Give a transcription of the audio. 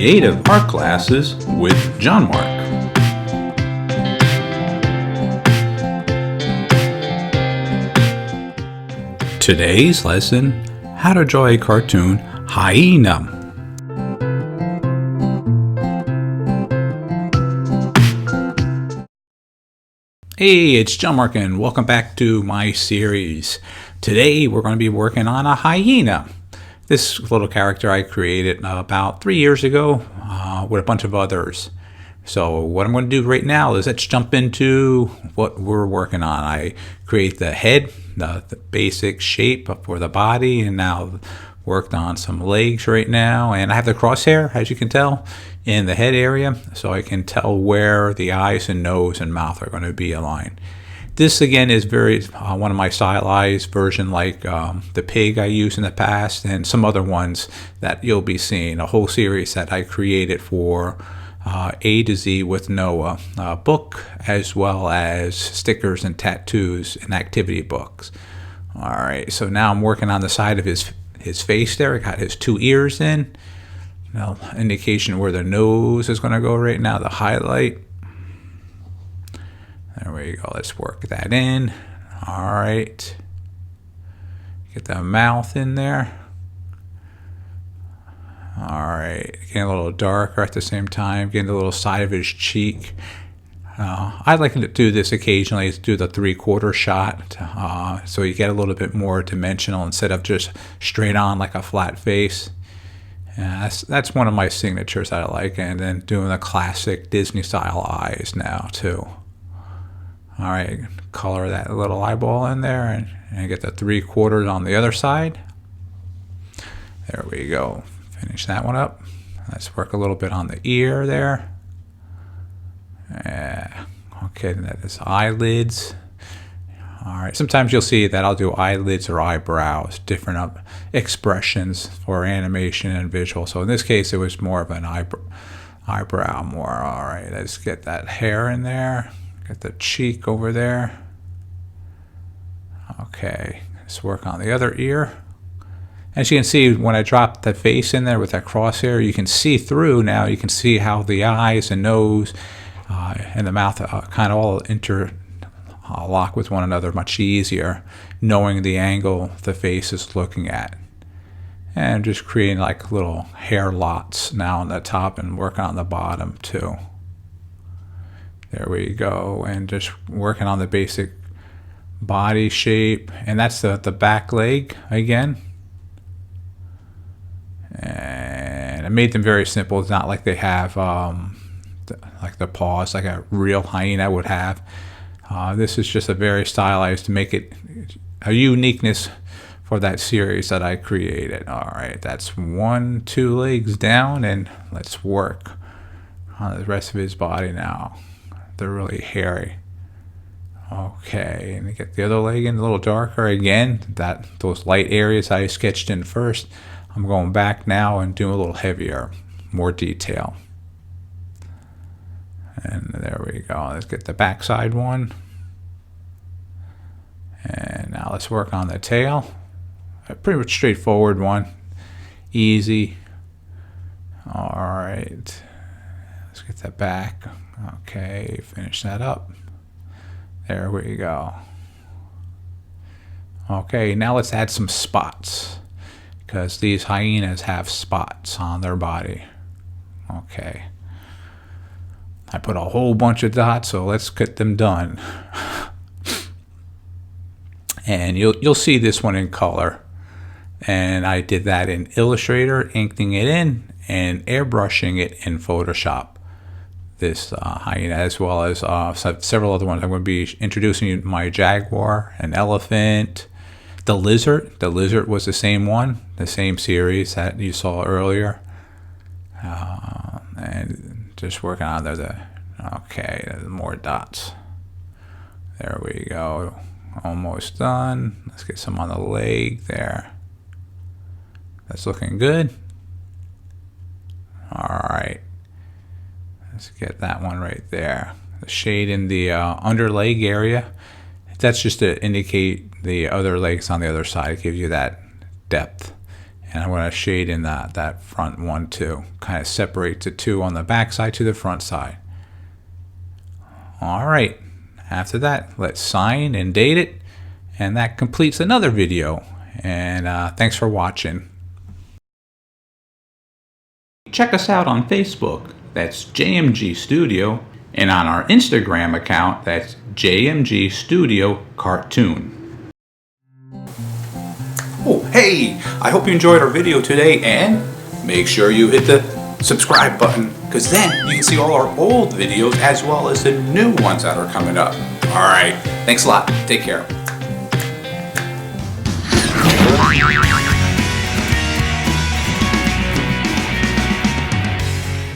Creative Art Classes with John-Marc. Today's lesson, how to draw a cartoon hyena. Hey, it's John-Marc and welcome back to my series. Today we're going to be working on a hyena. This little character I created about 3 years ago with a bunch of others. So what I'm going to do right now is let's jump into what we're working on. I create the head, the basic shape for the body, and now worked on some legs right now. And I have the crosshair, as you can tell, in the head area, so I can tell where the eyes and nose and mouth are going to be aligned. This again is very one of my stylized version, like the pig I used in the past, and some other ones that you'll be seeing. A whole series that I created for A to Z with Noah book, as well as stickers and tattoos and activity books. All right, so now I'm working on the side of his face there. I got his 2 ears in. Now, indication where the nose is going to go right now, the highlight. There we go. Let's work that in. All right. Get the mouth in there. All right. Getting a little darker at the same time. Getting the little side of his cheek. I like to do this occasionally, to do the 3/4 shot, so you get a little bit more dimensional instead of just straight on like a flat face. That's one of my signatures that I like. And then doing the classic Disney style eyes now too. All right, color that little eyeball in there and get the 3/4 on the other side. There we go. Finish that one up. Let's work a little bit on the ear there. Yeah. Okay, then that is eyelids. All right, sometimes you'll see that I'll do eyelids or eyebrows, different expressions for animation and visual. So in this case, it was more of an eyebrow more. All right, let's get that hair in there. Get the cheek over there. Okay, let's work on the other ear. As you can see, when I drop the face in there with that crosshair, you can see through now. You can see how the eyes and nose and the mouth kind of all interlock with one another much easier, knowing the angle the face is looking at. And just creating like little hair lots now on the top and working on the bottom too. There we go, and just working on the basic body shape, and that's the back leg again. And I made them very simple. It's not like they have like the paws like a real hyena would have. This is just a very stylized to make it a uniqueness for that series that I created. All right, that's 2 legs down, and let's work on the rest of his body now. They're really hairy. Okay, and get the other leg in a little darker again. Those light areas I sketched in first, I'm going back now and doing a little heavier, more detail. And there we go. Let's get the backside one. And now let's work on the tail. A pretty much straightforward one, easy. All right, let's get that back. Okay, finish that up. There we go. Okay, now let's add some spots, because these hyenas have spots on their body. Okay. I put a whole bunch of dots, so let's get them done. And you'll see this one in color. And I did that in Illustrator, inking it in, and airbrushing it in Photoshop. This hyena, as well as several other ones. I'm going to be introducing you my jaguar, an elephant, the lizard. The lizard was the same one, the same series that you saw earlier. And just working on there. Okay, there's more dots. There we go. Almost done. Let's get some on the leg there. That's looking good. All right. Let's get that one right there. The shade in the under leg area. That's just to indicate the other legs on the other side. It gives you that depth. And I'm going to shade in that front one too. Kind of separates the two on the back side to the front side. All right. After that, let's sign and date it. And that completes another video. And thanks for watching. Check us out on Facebook. That's JMG Studio. And on our Instagram account, that's JMG Studio Cartoon. Oh, hey! I hope you enjoyed our video today, and make sure you hit the subscribe button, because then you can see all our old videos as well as the new ones that are coming up. Alright, thanks a lot. Take care.